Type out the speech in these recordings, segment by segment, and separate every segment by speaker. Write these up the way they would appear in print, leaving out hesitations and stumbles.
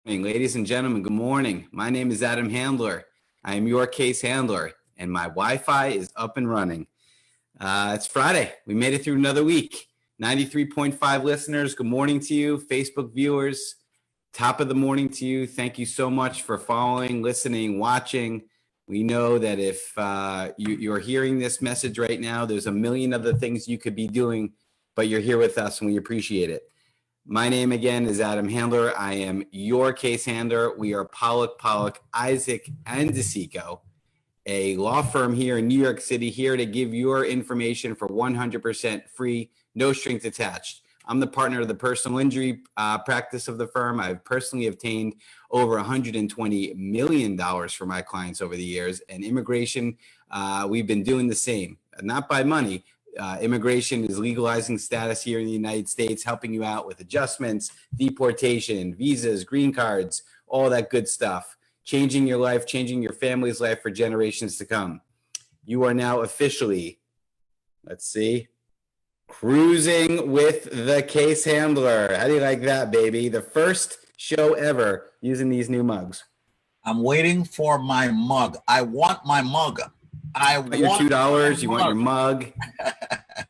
Speaker 1: Ladies and gentlemen, good morning. My name is Adam Handler. I am your case handler, and my Wi-Fi is up and running. It's Friday. We made it through another week. 93.5 listeners, good morning to you. Facebook viewers, top of the morning to you. Thank you so much for following, listening, watching. We know that if you're hearing this message right now, there's a million other things you could be doing, but you're here with us, and we appreciate it. My name again is Adam Handler. I am your case handler. We are Pollack, Isaac, and DeSico, a law firm here in New York City, here to give your information for 100% free, no strings attached. I'm the partner of the personal injury practice of the firm. I've personally obtained over $120 million for my clients over the years. And immigration, we've been doing the same, not by money. Immigration is legalizing status here in the United States, helping you out with adjustments, deportation, visas, green cards, all that good stuff. Changing your life, changing your family's life for generations to come. You are now officially, cruising with the case handler. How do you like that, baby? The first show ever using these new mugs.
Speaker 2: I'm waiting for my mug. I want my mug. I want
Speaker 1: your $2. You want your mug.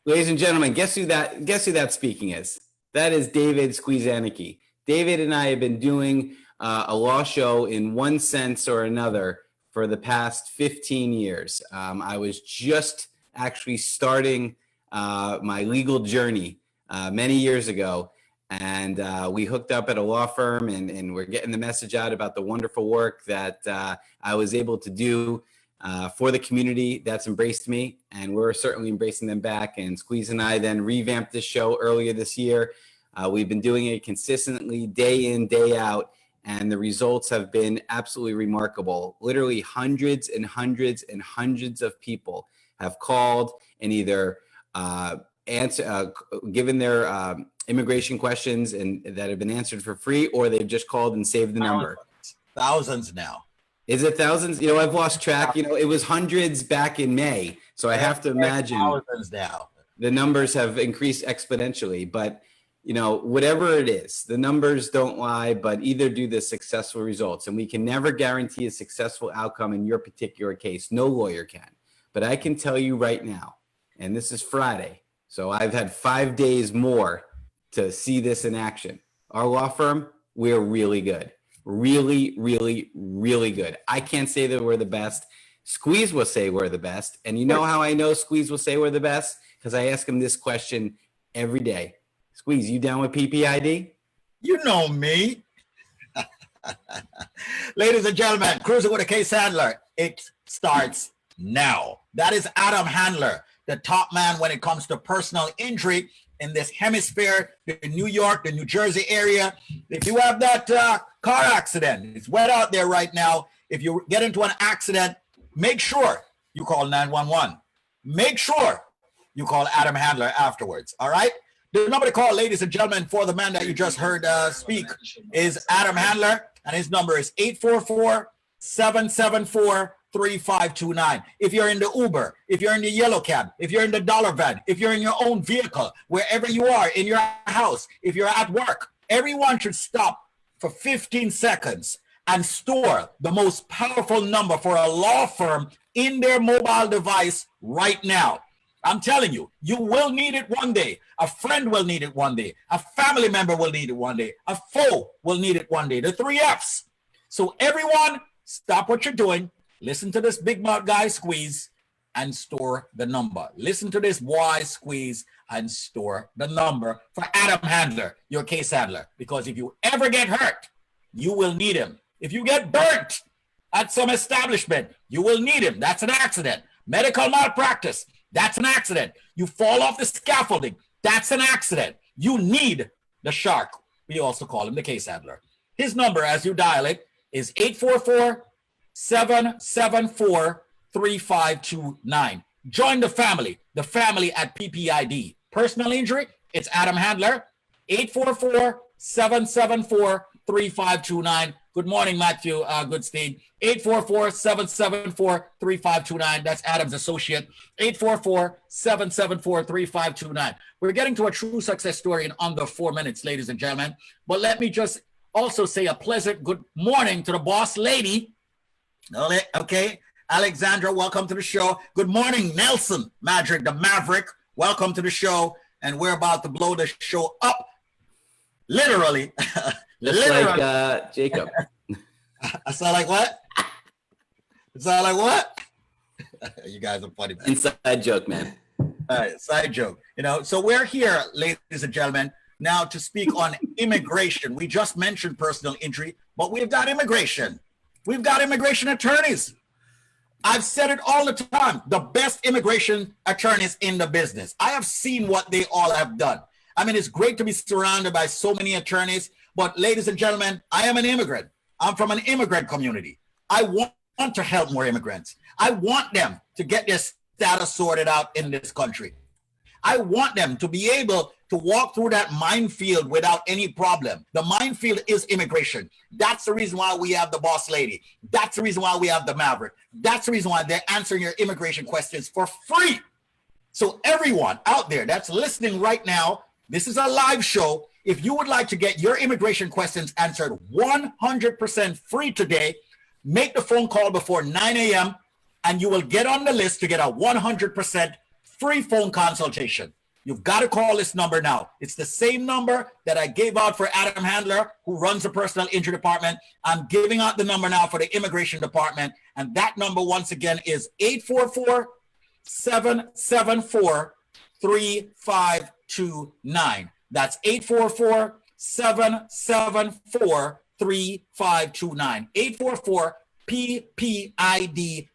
Speaker 1: Ladies and gentlemen, guess who that speaking is? That is David Squeezaniki. David and I have been doing a law show in one sense or another for the past 15 years. I was just actually starting my legal journey many years ago, and we hooked up at a law firm, and we're getting the message out about the wonderful work that I was able to do for the community that's embraced me, and we're certainly embracing them back. And Squeeze and I then revamped this show earlier this year. We've been doing it consistently, day in, day out, and the results have been absolutely remarkable. Literally hundreds and hundreds and hundreds of people have called and either given their immigration questions and that have been answered for free, or they've just called and saved the number.
Speaker 2: Thousands now.
Speaker 1: Is it thousands? I've lost track. It was hundreds back in May. So I have to imagine
Speaker 2: thousands now.
Speaker 1: The numbers have increased exponentially. But, whatever it is, the numbers don't lie, but either do the successful results. And we can never guarantee a successful outcome in your particular case. No lawyer can. But I can tell you right now, and this is Friday, so I've had 5 days more to see this in action. Our law firm, we're really good. Really, really, really good. I can't say that we're the best. Squeeze will say we're the best. And you know how I know Squeeze will say we're the best? Because I ask him this question every day. Squeeze, you down with PPID?
Speaker 2: You know me. Ladies and gentlemen, cruising with a case handler. It starts now. That is Adam Handler, the top man when it comes to personal injury in this hemisphere, the New York, the New Jersey area. If you have that car accident, it's wet out there right now. If you get into an accident, make sure you call 911. Make sure you call Adam Handler afterwards, all right? The number to call, ladies and gentlemen, for the man that you just heard speak is Adam Handler, and his number is 844-774-3529. If you're in the Uber, if you're in the yellow cab, if you're in the dollar van, if you're in your own vehicle, wherever you are, in your house, if you're at work, everyone should stop for 15 seconds and store the most powerful number for a law firm in their mobile device right now. I'm telling you, you will need it one day. A friend will need it one day. A family member will need it one day. A foe will need it one day. The 3 Fs. So everyone, stop what you're doing. Listen to this big mouth guy Squeeze and store the number. Listen to this boy Squeeze and store the number for Adam Handler, your case handler. Because if you ever get hurt, you will need him. If you get burnt at some establishment, you will need him. That's an accident. Medical malpractice, that's an accident. You fall off the scaffolding, that's an accident. You need the shark. We also call him the case handler. His number, as you dial it, is 844-774-3529. Join the family at PPID. Personal injury, it's Adam Handler, 844-774-3529. Good morning, Matthew Goodstein. 844-774-3529. That's Adam's associate. 844-774-3529. We're getting to a true success story in under 4 minutes, ladies and gentlemen. But let me just Also say a pleasant good morning to the boss lady. Okay. Alexandra, welcome to the show. Good morning, Nelson Madrid, the Maverick. Welcome to the show. And we're about to blow the show up. Literally.
Speaker 1: Just like Jacob.
Speaker 2: I sound like what? It sound like what? You guys are funny, man.
Speaker 1: Inside joke, man.
Speaker 2: All right, side joke. You know, so we're here, ladies and gentlemen, now to speak on immigration. We just mentioned personal injury, but we've got immigration. We've got immigration attorneys. I've said it all the time. The best immigration attorneys in the business. I have seen what they all have done. I mean, it's great to be surrounded by so many attorneys, but ladies and gentlemen, I am an immigrant. I'm from an immigrant community. I want to help more immigrants. I want them to get their status sorted out in this country. I want them to be able to walk through that minefield without any problem. The minefield is immigration. That's the reason why we have the boss lady. That's the reason why we have the Maverick. That's the reason why they're answering your immigration questions for free. So everyone out there that's listening right now, this is a live show. If you would like to get your immigration questions answered 100% free today, make the phone call before 9 a.m. and you will get on the list to get a 100% free phone consultation. You've got to call this number now. It's the same number that I gave out for Adam Handler, who runs the personal injury department. I'm giving out the number now for the immigration department. And that number, once again, is 844-774-3529. That's 844-774-3529. 844 PPID-LAW.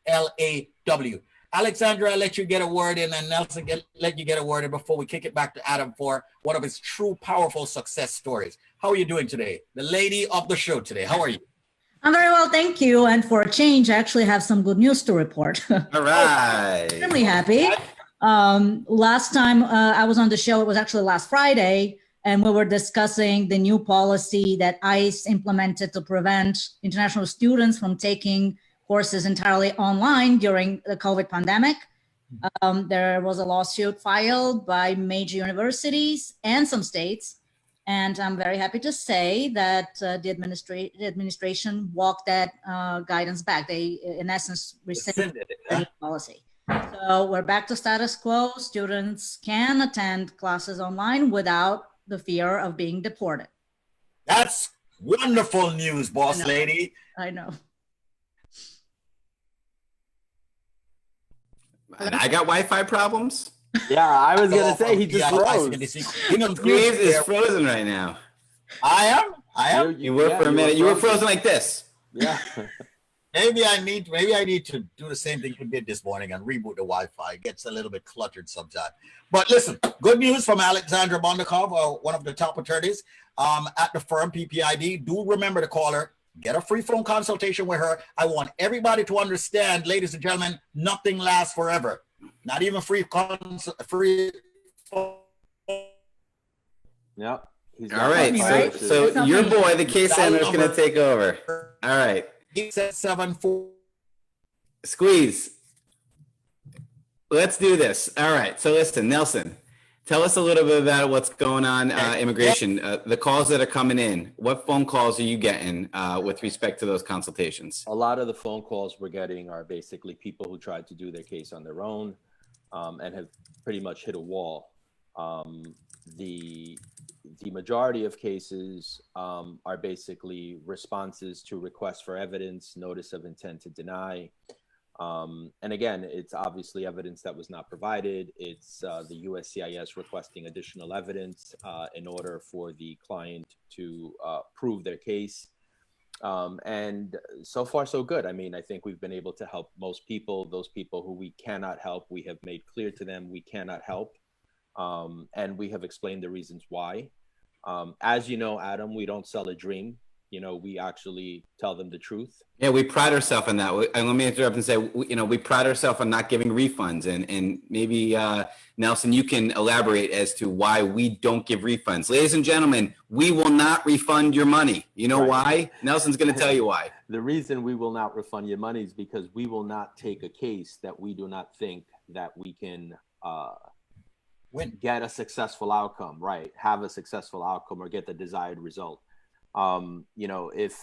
Speaker 2: Alexandra, I'll let you get a word in, and Nelson, let you get a word in before we kick it back to Adam for one of his true powerful success stories. How are you doing today? The lady of the show today. How are you?
Speaker 3: I'm very well, thank you. And for a change, I actually have some good news to report.
Speaker 1: All right.
Speaker 3: Extremely happy. Last time I was on the show, it was actually last Friday, and we were discussing the new policy that ICE implemented to prevent international students from taking courses entirely online during the COVID pandemic. There was a lawsuit filed by major universities and some states. And I'm very happy to say that the administration walked that guidance back. They, in essence, rescinded the policy. So we're back to status quo. Students can attend classes online without the fear of being deported.
Speaker 2: That's wonderful news, boss lady.
Speaker 3: I know.
Speaker 1: And I got Wi-Fi problems.
Speaker 4: Yeah, I was gonna say he just froze.
Speaker 1: Steve is frozen right now.
Speaker 2: I am.
Speaker 1: You were for a minute. You were frozen like this.
Speaker 4: Yeah.
Speaker 2: Maybe I need to do the same thing we did this morning and reboot the Wi-Fi. It gets a little bit cluttered sometimes. But listen, good news from Alexandra Bondikov, one of the top attorneys at the firm PPID. Do remember to call her. Get a free phone consultation with her. I want everybody to understand, ladies and gentlemen, nothing lasts forever. Not even free.
Speaker 4: Yeah.
Speaker 1: All right. So your boy, the case handler, is going to take over. All right.
Speaker 2: 874.
Speaker 1: Squeeze. Let's do this. All right. So listen, Nelson, tell us a little bit about what's going on, immigration, the calls that are coming in. What phone calls are you getting with respect to those consultations?
Speaker 4: A lot of the phone calls we're getting are basically people who tried to do their case on their own and have pretty much hit a wall. The majority of cases are basically responses to requests for evidence, notice of intent to deny. And again, it's obviously evidence that was not provided. It's the USCIS requesting additional evidence in order for the client to prove their case. And so far, so good. I mean, I think we've been able to help most people. Those people who we cannot help, we have made clear to them we cannot help. And we have explained the reasons why. As you know, Adam, we don't sell a dream. You know, we actually tell them the truth. Yeah,
Speaker 1: we pride ourselves on that. And let me interrupt and say, we pride ourselves on not giving refunds. And maybe, Nelson, you can elaborate as to why we don't give refunds. Ladies and gentlemen, we will not refund your money. You know why? Nelson's going to tell you why.
Speaker 4: The reason we will not refund your money is because we will not take a case that we do not think that we can get a successful outcome, have a successful outcome or get the desired result. If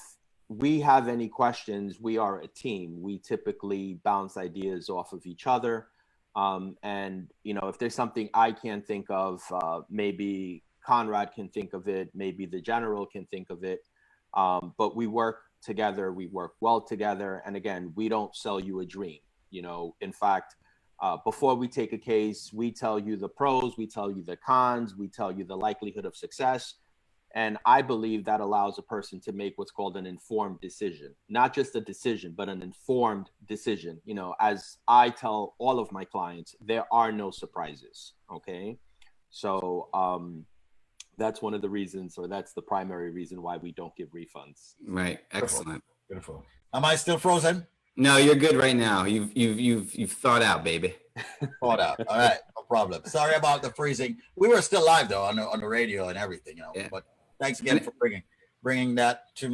Speaker 4: we have any questions, we are a team. We typically bounce ideas off of each other. And if there's something I can't think of, maybe Conrad can think of it, maybe the general can think of it. But we work together, we work well together. And again, we don't sell you a dream. In fact, before we take a case, we tell you the pros, we tell you the cons, we tell you the likelihood of success. And I believe that allows a person to make what's called an informed decision, not just a decision, but an informed decision. As I tell all of my clients, there are no surprises. Okay. So that's one of the reasons, or that's the primary reason why we don't give refunds.
Speaker 1: Right. Excellent.
Speaker 2: Beautiful. Am I still frozen?
Speaker 1: No, you're good right now. You've thought out, baby.
Speaker 2: Thought out. All right. No problem. Sorry about the freezing. We were still live though on the radio and everything,
Speaker 1: Yeah.
Speaker 2: But thanks again for bringing that to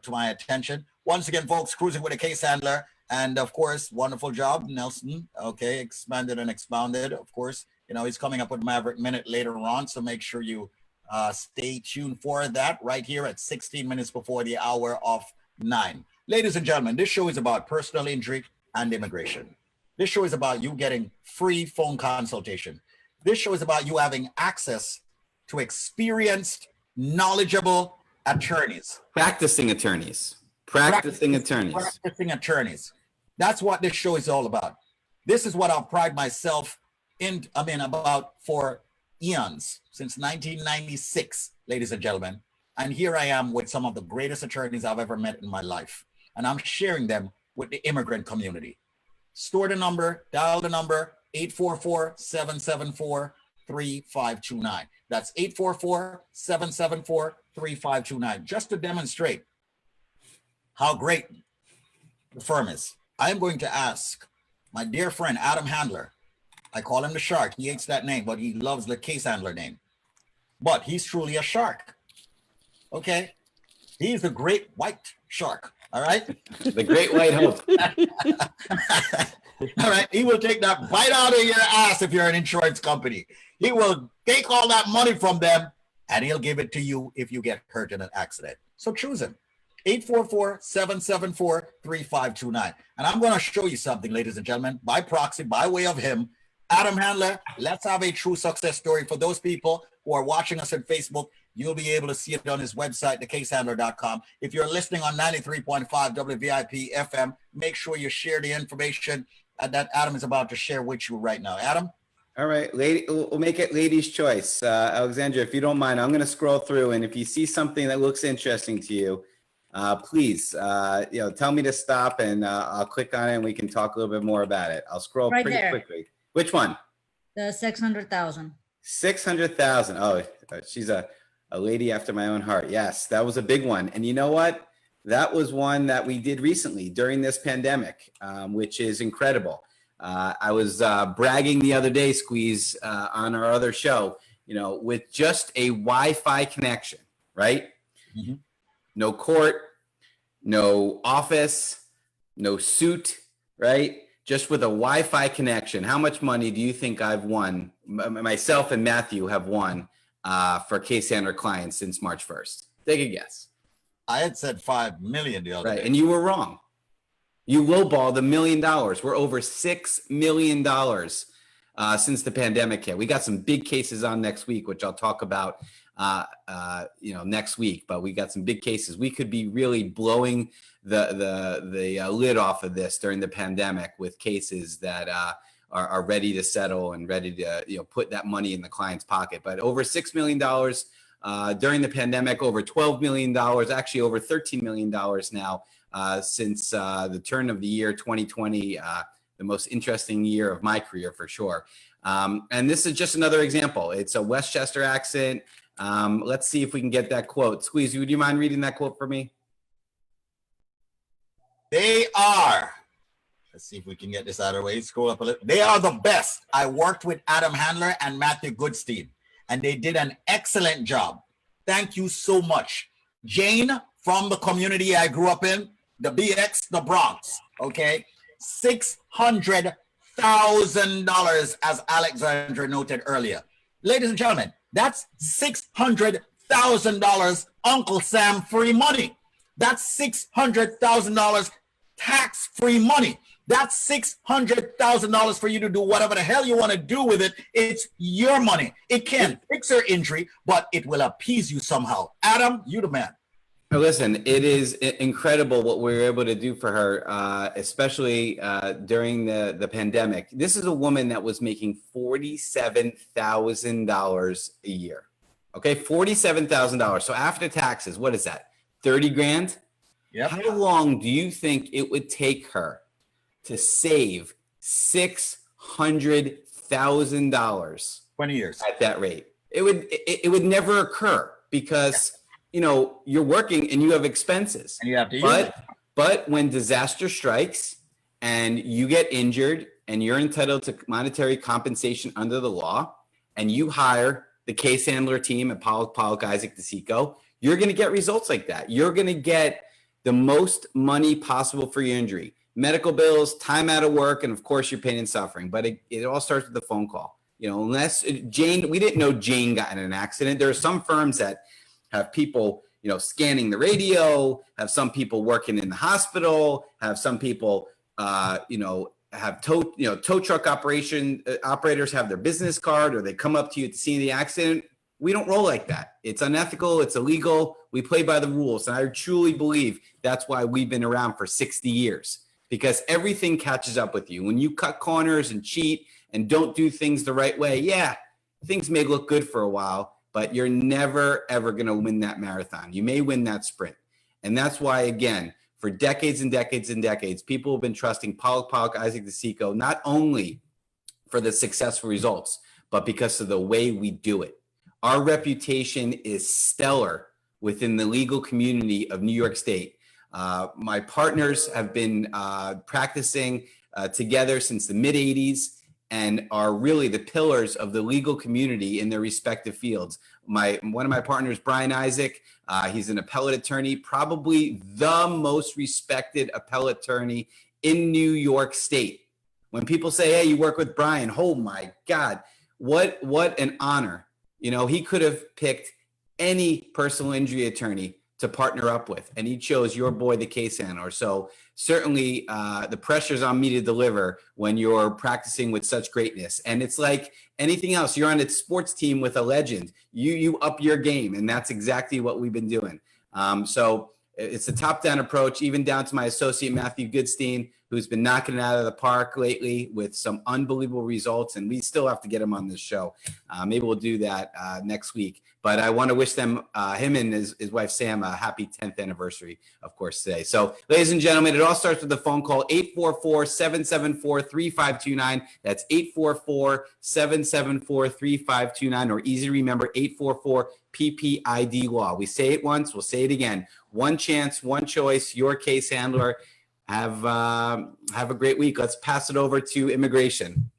Speaker 2: my attention. Once again, folks, cruising with a case handler, and of course, wonderful job, Nelson. Okay, expanded and expounded. Of course, he's coming up with Maverick Minute later on, so make sure you stay tuned for that right here at 16 minutes before the hour of 9. Ladies and gentlemen, this show is about personal injury and immigration. This show is about you getting free phone consultation. This show is about you having access to experienced, knowledgeable attorneys.
Speaker 1: Practicing attorneys.
Speaker 2: That's what this show is all about. This is what I've prided myself about for eons, since 1996, ladies and gentlemen. And here I am with some of the greatest attorneys I've ever met in my life. And I'm sharing them with the immigrant community. Store the number, dial the number, 844-774-3529. That's 844-774-3529. Just to demonstrate how great the firm is, I'm going to ask my dear friend, Adam Handler. I call him the shark. He hates that name, but he loves the case handler name. But he's truly a shark. Okay? He's the great white shark. All right?
Speaker 1: The great white hope.
Speaker 2: All right. He will take that bite out of your ass if you're an insurance company. He will take all that money from them and he'll give it to you if you get hurt in an accident. So choose him. 844-774-3529. And I'm going to show you something, ladies and gentlemen, by proxy, by way of him. Adam Handler, let's have a true success story. For those people who are watching us on Facebook, you'll be able to see it on his website, thecasehandler.com. If you're listening on 93.5 WVIP FM, make sure you share the information that Adam is about to share with you right now. Adam?
Speaker 1: All right, we'll make it ladies' choice. Alexandra, if you don't mind, I'm going to scroll through, and if you see something that looks interesting to you, please, tell me to stop, and I'll click on it, and we can talk a little bit more about it. I'll scroll
Speaker 3: Right
Speaker 1: pretty
Speaker 3: there.
Speaker 1: quickly. Which one?
Speaker 3: The 600,000.
Speaker 1: 600,000. Oh, she's a lady after my own heart. Yes, that was a big one. And you know what? That was one that we did recently during this pandemic, which is incredible. I was bragging the other day, Squeeze, on our other show, with just a Wi-Fi connection, right?
Speaker 2: Mm-hmm.
Speaker 1: No court, no office, no suit, right? Just with a Wi-Fi connection. How much money do you think I've won? Myself and Matthew have won for case handler clients since March 1st. Take a guess.
Speaker 2: I had said 5 million the other day.
Speaker 1: And you were wrong. You lowballed $1 million. We're over $6 million since the pandemic hit. We got some big cases on next week, which I'll talk about next week. But we got some big cases. We could be really blowing the lid off of this during the pandemic with cases that are ready to settle and ready to put that money in the client's pocket. But over $6 million during the pandemic, over $12 million, actually over $13 million now since the turn of the year 2020, the most interesting year of my career for sure. And this is just another example. It's a Westchester accent. Let's see if we can get that quote. Squeeze, would you mind reading that quote for me?
Speaker 2: They are. Let's see if we can get this out of the way. Scroll up a little. They are the best. I worked with Adam Handler and Matthew Goodstein, and they did an excellent job. Thank you so much. Jane from the community I grew up in, the BX, the Bronx, okay? $600,000, as Alexandra noted earlier. Ladies and gentlemen, that's $600,000 $600,000 Uncle Sam free money. That's $600,000 tax-free money. That's $600,000 for you to do whatever the hell you want to do with it. It's your money. It can't fix her injury, but it will appease you somehow. Adam, you the man.
Speaker 1: Listen, it is incredible what we were able to do for her, especially during the pandemic. This is a woman that was making $47,000 a year. Okay, $47,000. So after taxes, what is that? 30 grand?
Speaker 2: Yep.
Speaker 1: How long do you think it would take her to save $600,000
Speaker 2: 20 years
Speaker 1: at that rate? It would never occur because you're working and you have expenses.
Speaker 2: and you have to use it.
Speaker 1: But when disaster strikes and you get injured and you're entitled to monetary compensation under the law, and you hire the case handler team at Pollack, Isaac, DeSico, you're going to get results like that. You're going to get the most money possible for your injury. Medical bills, time out of work, and of course your pain and suffering. But it all starts with the phone call. Unless Jane, we didn't know Jane got in an accident. There are some firms that have people, scanning the radio, have some people working in the hospital, have some people, have tow truck operators have their business card, or they come up to you at the scene of the accident. We don't roll like that. It's unethical. It's illegal. We play by the rules. And I truly believe that's why we've been around for 60 years, because everything catches up with you. When you cut corners and cheat and don't do things the right way, yeah, things may look good for a while, but you're never, ever going to win that marathon. You may win that sprint. And that's why, again, for decades and decades and decades, people have been trusting Pollack, Isaac, DeSico, not only for the successful results, but because of the way we do it. Our reputation is stellar within the legal community of New York State. My partners have been practicing together since the mid-'80s and are really the pillars of the legal community in their respective fields. One of my partners, Brian Isaac, he's an appellate attorney, probably the most respected appellate attorney in New York State. When people say, hey, you work with Brian, oh my God, what an honor. He could have picked any personal injury attorney to partner up with, and he chose your boy, the case handler. So certainly the pressure's on me to deliver when you're practicing with such greatness. And it's like anything else. You're on a sports team with a legend. You up your game, and that's exactly what we've been doing. So it's a top-down approach, even down to my associate, Matthew Goodstein, who's been knocking it out of the park lately with some unbelievable results, and we still have to get him on this show. Maybe we'll do that next week. But I want to wish him and his wife, Sam, a happy 10th anniversary, of course, today. So, ladies and gentlemen, it all starts with the phone call, 844-774-3529. That's 844-774-3529, or easy to remember, 844 PPID law. We say it once, we'll say it again. One chance, one choice, your case handler. Have a great week. Let's pass it over to immigration.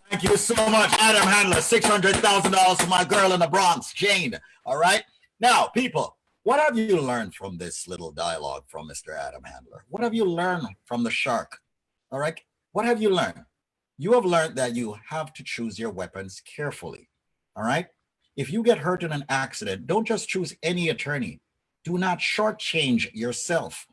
Speaker 2: Thank you so much, Adam Handler. $600,000 for my girl in the Bronx, Jane. All right. Now, people, what have you learned from this little dialogue from Mr. Adam Handler? What have you learned from the shark? All right. What have you learned? You have learned that you have to choose your weapons carefully. All right. If you get hurt in an accident, don't just choose any attorney. Do not shortchange yourself.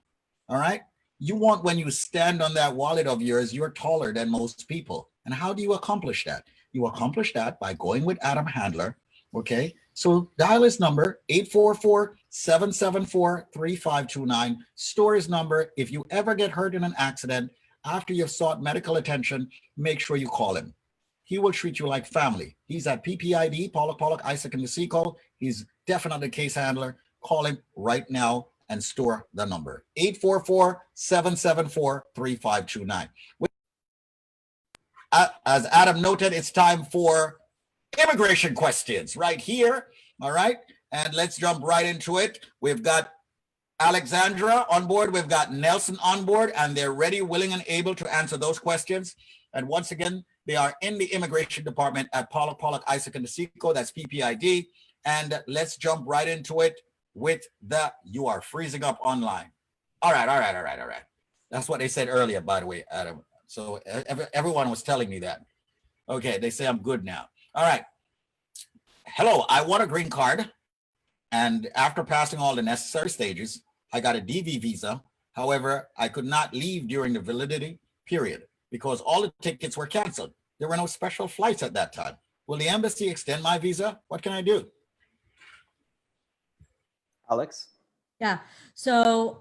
Speaker 2: All right. You want, when you stand on that wallet of yours, you're taller than most people. And how do you accomplish that? You accomplish that by going with Adam Handler. Okay. So dial his number, 844-774-3529. Store his number. If you ever get hurt in an accident, after you've sought medical attention, make sure you call him. He will treat you like family. He's at PPID, Pollack, Isaac, and DeSico. He's definitely a case handler. Call him right now and store the number, 844-774-3529. As Adam noted, it's time for immigration questions right here. All right. And let's jump right into it. We've got Alexandra on board. We've got Nelson on board, and they're ready, willing, and able to answer those questions. And once again, they are in the immigration department at Pollack, Isaac, and DeSico. That's PPID. And let's jump right into it with you are freezing up online. All right. That's what they said earlier, by the way, Adam. So everyone was telling me that. Okay, they say I'm good now. All right. hello, I want a green card. And after passing all the necessary stages, I got a DV visa. However, I could not leave during the validity period because all the tickets were canceled. There were no special flights at that time. Will the embassy extend my visa? What can I do?
Speaker 4: Alex?
Speaker 3: Yeah. So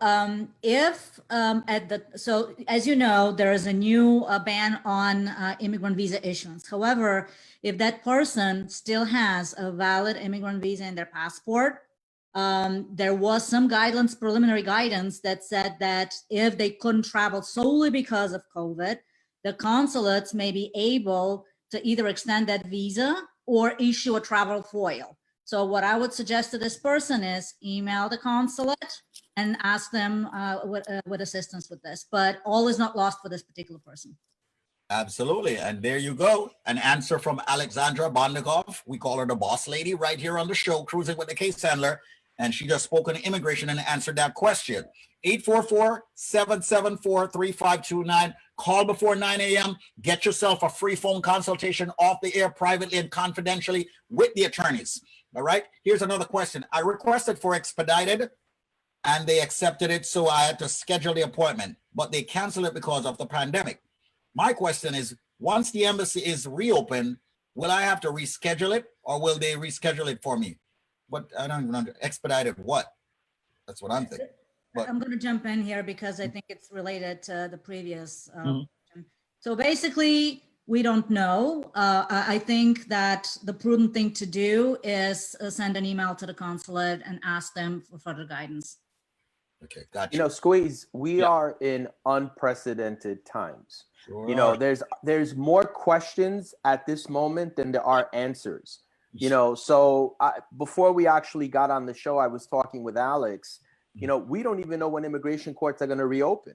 Speaker 3: so as you know, there is a new ban on immigrant visa issuance. However, if that person still has a valid immigrant visa in their passport, there was some guidance, preliminary guidance that said that if they couldn't travel solely because of COVID, the consulates may be able to either extend that visa or issue a travel foil. So what I would suggest to this person is email the consulate and ask them with assistance with this. But all is not lost for this particular person.
Speaker 2: Absolutely. And there you go. An answer from Alexandra Bondikov. We call her the boss lady right here on the show, Cruising with the Case Handler. And she just spoke on immigration and answered that question. 844-774-3529. Call before 9 a.m. Get yourself a free phone consultation off the air privately and confidentially with the attorneys. All right. Here's another question. I requested for expedited and they accepted it. So I had to schedule the appointment, but they canceled it because of the pandemic. My question is, once the embassy is reopened, will I have to reschedule it or will they reschedule it for me? But I don't even understand. Expedited what? That's what I'm thinking. But
Speaker 3: I'm going to jump in here because I think it's related to the previous. So basically, we don't know. I think that the prudent thing to do is send an email to the consulate and ask them for further guidance.
Speaker 2: okay, gotcha.
Speaker 4: You know, Squeeze, we
Speaker 2: Yeah.
Speaker 4: are in unprecedented times.
Speaker 2: Sure
Speaker 4: You know,
Speaker 2: are.
Speaker 4: there's more questions at this moment than there are answers. You know, so before we actually got on the show, I was talking with Alex. You know, we don't even know when immigration courts are going to reopen.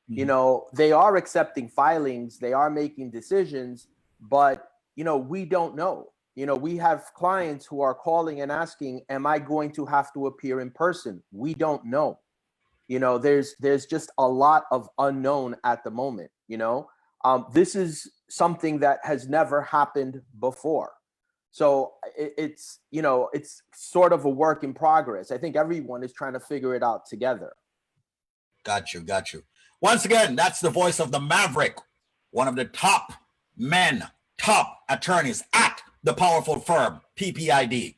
Speaker 4: You know, they are accepting filings, they are making decisions, but, you know, we don't know. You know, we have clients who are calling and asking, am I going to have to appear in person? We don't know. You know, there's just a lot of unknown at the moment. You know, this is something that has never happened before. So it's, you know, it's sort of a work in progress. I think everyone is trying to figure it out together.
Speaker 2: Got you. Got you. Once again, that's the voice of the Maverick, one of the top attorneys at the powerful firm, PPID.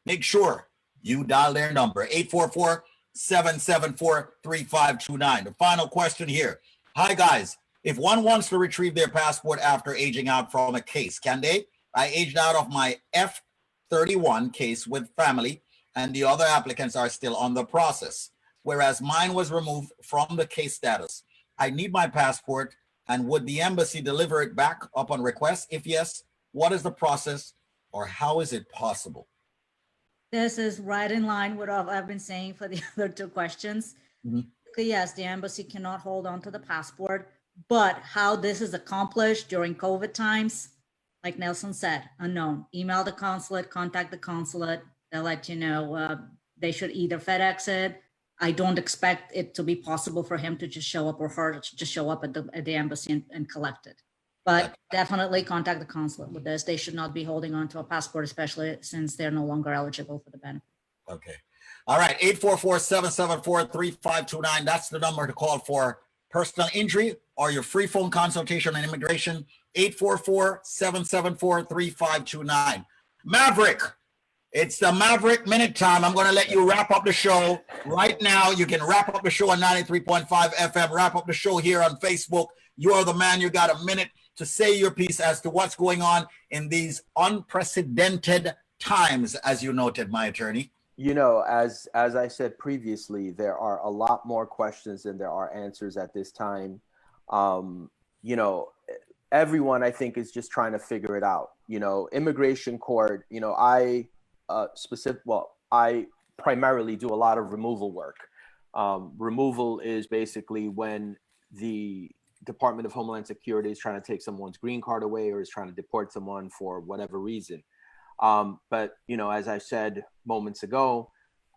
Speaker 2: Make sure you dial their number, 844-774-3529. The final question here. Hi, guys. If one wants to retrieve their passport after aging out from a case, can they? I aged out of my F31 case with family, and the other applicants are still on the process, whereas mine was removed from the case status. I need my passport, and would the embassy deliver it back upon request? If yes, what is the process, or how is it possible?
Speaker 3: This is right in line with what I've been saying for the other two questions. Yes, the embassy cannot hold on to the passport, but how this is accomplished during COVID times, like Nelson said, unknown. Email the consulate, contact the consulate. They'll let you know. They should either FedEx it. I don't expect it to be possible for him to just show up or her to just show up at the embassy and collect it. But definitely contact the consulate with this. They should not be holding on to a passport, especially since they're no longer eligible for the benefit.
Speaker 2: Okay. All right. 844-774-3529. That's the number to call for personal injury or your free phone consultation on immigration. 844-774-3529. Maverick, it's the Maverick Minute time. I'm going to let you wrap up the show right now. You can wrap up the show on 93.5 FM, wrap up the show here on Facebook. You are the man. You got a minute to say your piece as to what's going on in these unprecedented times, as you noted, my attorney.
Speaker 4: You know, as I said previously, there are a lot more questions than there are answers at this time. You know, everyone, I think, is just trying to figure it out. You know, immigration court, you know, I primarily do a lot of removal work. Removal is basically when the Department of Homeland Security is trying to take someone's green card away or is trying to deport someone for whatever reason. But, you know, as I said moments ago,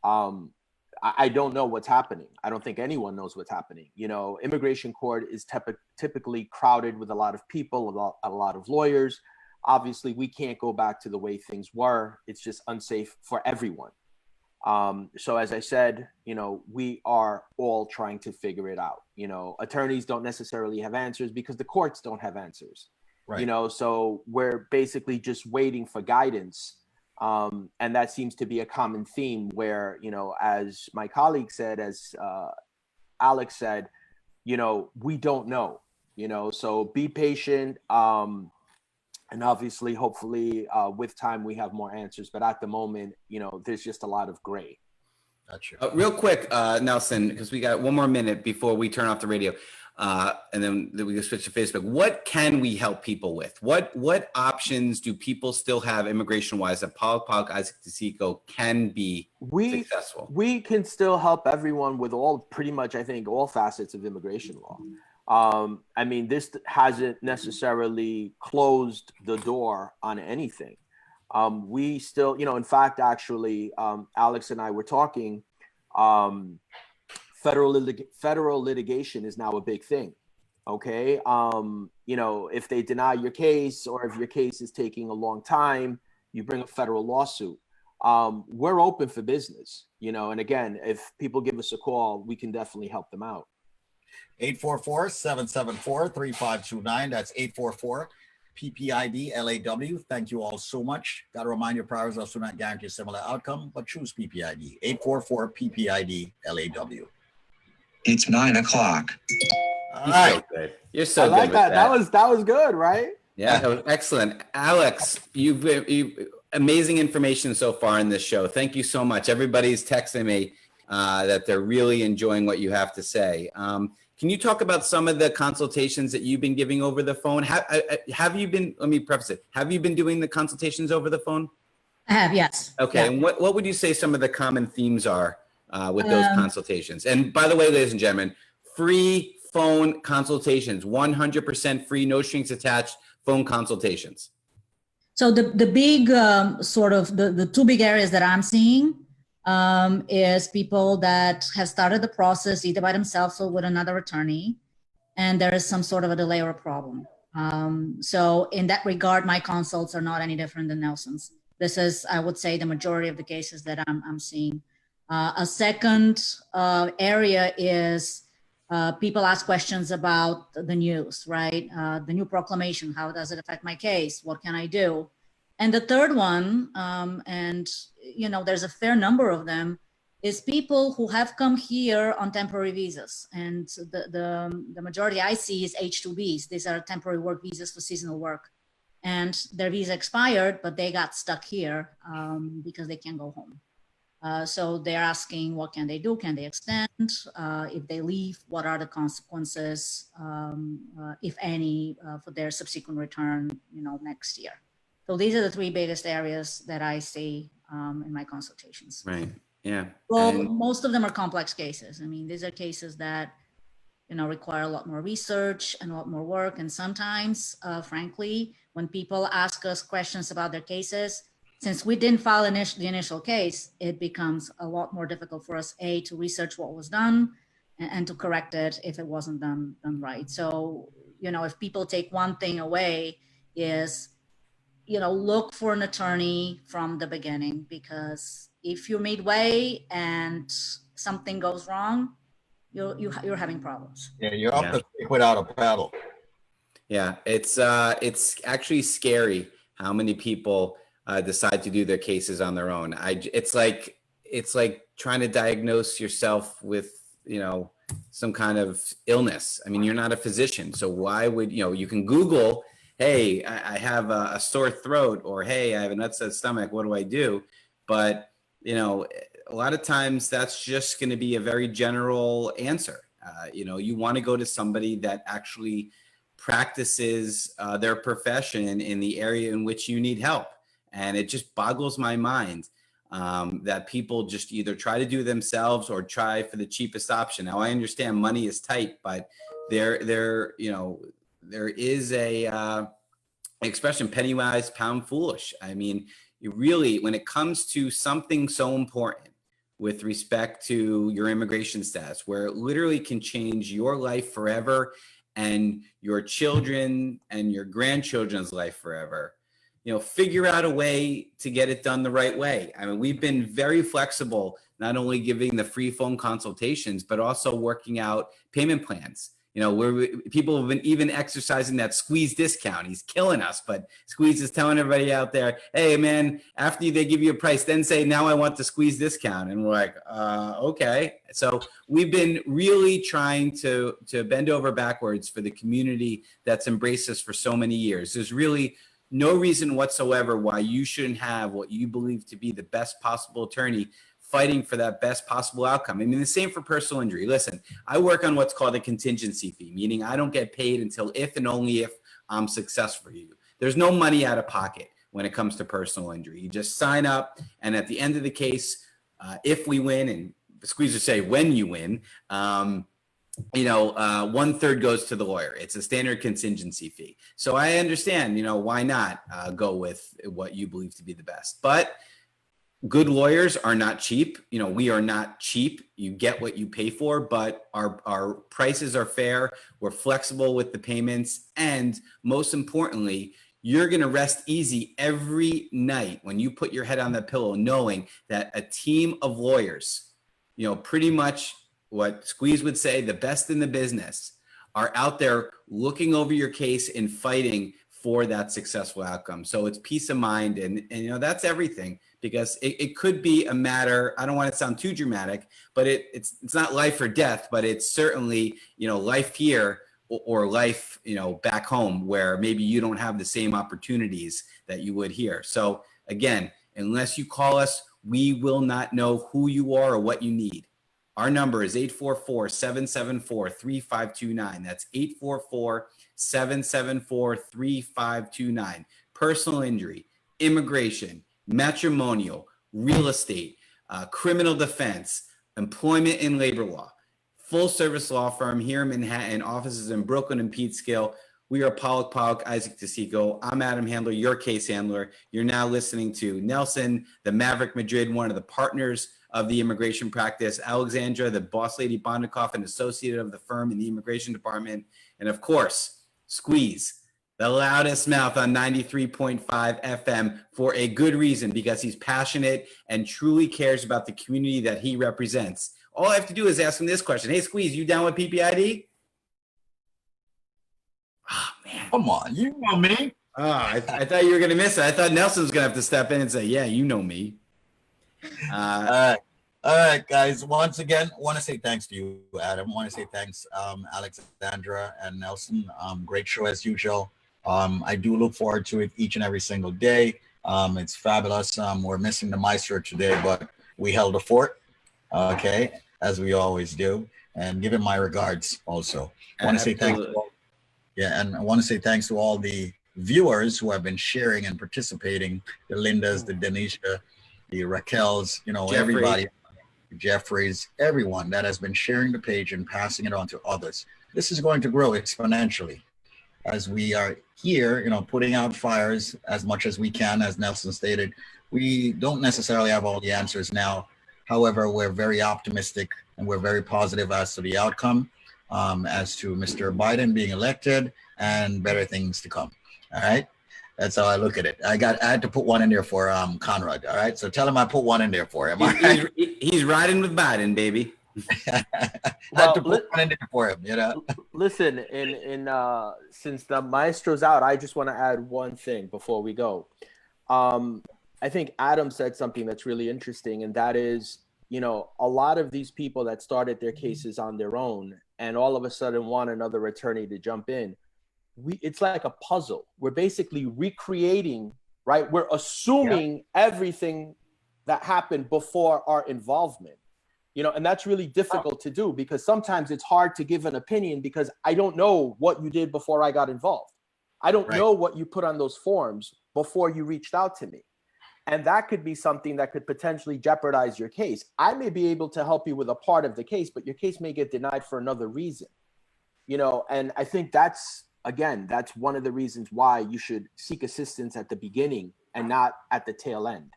Speaker 4: I don't know what's happening. I don't think anyone knows what's happening. You know, immigration court is typically crowded with a lot of people, a lot of lawyers. obviously we can't go back to the way things were. It's just unsafe for everyone. So as I said, we are all trying to figure it out. Attorneys don't necessarily have answers because the courts don't have answers.
Speaker 2: Right.
Speaker 4: So we're basically just waiting for guidance. And that seems to be a common theme where, as my colleague said, as Alex said, we don't know, so be patient. And obviously, hopefully, with time, we have more answers. But at the moment, there's just a lot of gray.
Speaker 2: Gotcha.
Speaker 1: Real quick, Nelson, because we got one more minute before we turn off the radio, and then we can switch to Facebook. What can we help people with? What options do people still have immigration-wise that Pollack, Isaac DeSico can be successful?
Speaker 4: We can still help everyone with pretty much, I think, all facets of immigration law. I mean, this hasn't necessarily closed the door on anything. We still, in fact, actually, Alex and I were talking, federal litigation is now a big thing. Okay. If they deny your case or if your case is taking a long time, you bring a federal lawsuit. We're open for business, and again, if people give us a call, we can definitely help them out.
Speaker 2: 844-774-3529. That's 844 PPID LAW. Thank you all so much. Got to remind you, prior results do not guarantee a similar outcome, but choose PPID. 844 PPID LAW.
Speaker 5: It's 9 o'clock.
Speaker 2: All right.
Speaker 1: So good. You're so
Speaker 4: I like
Speaker 1: good with
Speaker 4: that. That was good, right?
Speaker 1: Yeah, that was excellent. Alex, you've amazing information so far in this show. Thank you so much. Everybody's texting me that they're really enjoying what you have to say. Can you talk about some of the consultations that you've been giving over the phone? Have you been, let me preface it, have you been doing the consultations over the phone?
Speaker 3: I have, yes.
Speaker 1: Okay,
Speaker 3: Yeah.
Speaker 1: and what would you say some of the common themes are with those consultations? And by the way, ladies and gentlemen, free phone consultations, 100% free, no strings attached phone consultations.
Speaker 3: So the big sort of the two big areas that I'm seeing is people that have started the process either by themselves or with another attorney, and there is some sort of a delay or a problem. So in that regard, my consults are not any different than Nelson's. This is, I would say, the majority of the cases that I'm seeing. A second area is people ask questions about the news, right? The new proclamation, how does it affect my case? What can I do? And the third one, and there's a fair number of them, is people who have come here on temporary visas. And the majority I see is H-2Bs. These are temporary work visas for seasonal work. And their visa expired, but they got stuck here because they can't go home. So they're asking, what can they do? Can they extend? If they leave, what are the consequences, if any, for their subsequent return, next year? So these are the three biggest areas that I see in my consultations.
Speaker 1: Right. Yeah.
Speaker 3: Well, most of them are complex cases. I mean, these are cases that, require a lot more research and a lot more work. And sometimes, frankly, when people ask us questions about their cases, since we didn't file the initial case, it becomes a lot more difficult for us, to research what was done and to correct it if it wasn't done right. So, if people take one thing away is, look for an attorney from the beginning, because if you're midway and something goes wrong, you're having problems.
Speaker 2: Yeah, you're up the creek without a paddle.
Speaker 1: Yeah, it's actually scary how many people decide to do their cases on their own. It's like trying to diagnose yourself with some kind of illness. I mean, you're not a physician, so why would you can Google, hey, I have a sore throat, or hey, I have an upset stomach, what do I do? But a lot of times that's just going to be a very general answer. You want to go to somebody that actually practices their profession in the area in which you need help. And it just boggles my mind that people just either try to do it themselves or try for the cheapest option. Now, I understand money is tight, but there is a expression, penny wise, pound foolish. I mean, you really, when it comes to something so important with respect to your immigration status, where it literally can change your life forever and your children and your grandchildren's life forever, figure out a way to get it done the right way. I mean, we've been very flexible, not only giving the free phone consultations, but also working out payment plans. Where people have been even exercising that squeeze discount. He's killing us, but Squeeze is telling everybody out there, hey man, after they give you a price, then say, now I want the squeeze discount. And we're like, okay. So we've been really trying to bend over backwards for the community that's embraced us for so many years. There's really no reason whatsoever why you shouldn't have what you believe to be the best possible attorney fighting for that best possible outcome. I mean, the same for personal injury. Listen, I work on what's called a contingency fee, meaning I don't get paid until if and only if I'm successful for you. There's no money out of pocket when it comes to personal injury. You just sign up, and at the end of the case, if we win, and Squeeze would say when you win, 1/3 goes to the lawyer. It's a standard contingency fee. So I understand, why not go with what you believe to be the best. But good lawyers are not cheap. We are not cheap. You get what you pay for, but our prices are fair. We're flexible with the payments. And most importantly, you're going to rest easy every night when you put your head on that pillow, knowing that a team of lawyers, pretty much what Squeeze would say, the best in the business, are out there looking over your case and fighting for that successful outcome. So it's peace of mind. And that's everything, because it could be a matter, I don't want to sound too dramatic, but it's not life or death, but it's certainly, life here or life, back home, where maybe you don't have the same opportunities that you would here. So again, unless you call us, we will not know who you are or what you need. Our number is 844-774-3529. That's 844-774-3529. Personal injury, immigration, matrimonial, real estate, criminal defense, employment and labor law. Full service law firm here in Manhattan, offices in Brooklyn and Peekskill. We are Pollack, Isaac DeSico. I'm Adam Handler, your case handler. You're now listening to Nelson, the Maverick Madrid, one of the partners of the immigration practice, Alexandra, the boss lady Bondikov, an associate of the firm in the immigration department, and of course, Squeeze, the loudest mouth on 93.5 FM, for a good reason, because he's passionate and truly cares about the community that he represents. All I have to do is ask him this question. Hey, Squeeze, you down with PPID? Oh, man.
Speaker 2: Come on, you know me.
Speaker 1: Oh, I thought you were going to miss it. I thought Nelson was going to have to step in and say, yeah, you know me.
Speaker 2: All right, guys. Once again, want to say thanks to you, Adam. Want to say thanks, Alexandra and Nelson. Great show as usual. I do look forward to it each and every single day. It's fabulous. We're missing the maestro today, but we held the fort, okay, as we always do. And give him my regards also. I want to say thanks. And I want to say thanks to all the viewers who have been sharing and participating. The Lindas, the Denisha, the Raquels,
Speaker 1: Jeffrey.
Speaker 2: Everybody, Jeffries, everyone that has been sharing the page and passing it on to others. This is going to grow exponentially as we are here, putting out fires as much as we can. As Nelson stated, we don't necessarily have all the answers now. However, we're very optimistic and we're very positive as to the outcome, as to Mr. Biden being elected and better things to come. All right. That's how I look at it. I had to put one in there for Conrad. All right. So tell him I put one in there for him.
Speaker 1: He's riding with Biden, baby.
Speaker 2: I had to put one in there for him,
Speaker 4: Listen, in since the maestro's out, I just want to add one thing before we go. I think Adam said something that's really interesting, and that is, a lot of these people that started their cases on their own and all of a sudden want another attorney to jump in. It's like a puzzle. We're basically recreating, right? We're assuming everything that happened before our involvement, and that's really difficult to do, because sometimes it's hard to give an opinion because I don't know what you did before I got involved. I don't know what you put on those forms before you reached out to me. And that could be something that could potentially jeopardize your case. I may be able to help you with a part of the case, but your case may get denied for another reason, and I think that's one of the reasons why you should seek assistance at the beginning and not at the tail end.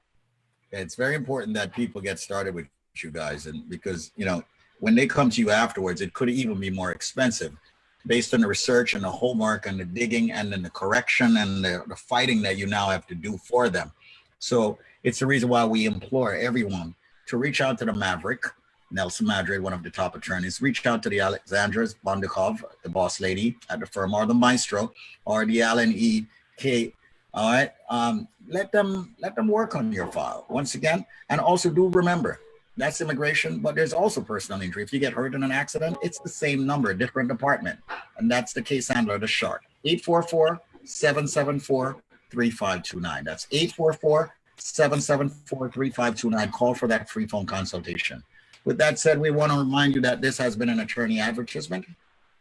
Speaker 2: It's very important that people get started with you guys, and because when they come to you afterwards, it could even be more expensive. based on the research and the homework and the digging and then the correction and the fighting that you now have to do for them. So it's the reason why we implore everyone to reach out to the Maverick, Nelson Madrid, one of the top attorneys, reach out to the Alexandras, Bondikov, the boss lady at the firm, or the Maestro, or the Allen E. K. All right. Let them work on your file once again. And also do remember, that's immigration, but there's also personal injury. If you get hurt in an accident, it's the same number, different department. And that's the case handler, the shark. 844-774-3529. That's 844-774-3529. Call for that free phone consultation. With that said, we want to remind you that this has been an attorney advertisement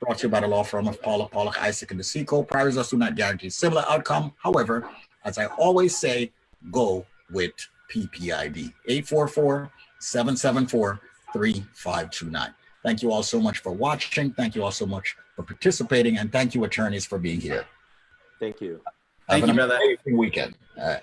Speaker 2: brought to you by the law firm of Pollack, Isaac, and DeSico. Priors do not guarantee similar outcome. However, as I always say, go with PPID. 844-774-3529. Thank you all so much for watching. Thank you all so much for participating. And thank you, attorneys, for being here.
Speaker 4: Thank you.
Speaker 1: Thank you, brother.
Speaker 2: Have an amazing weekend. All right.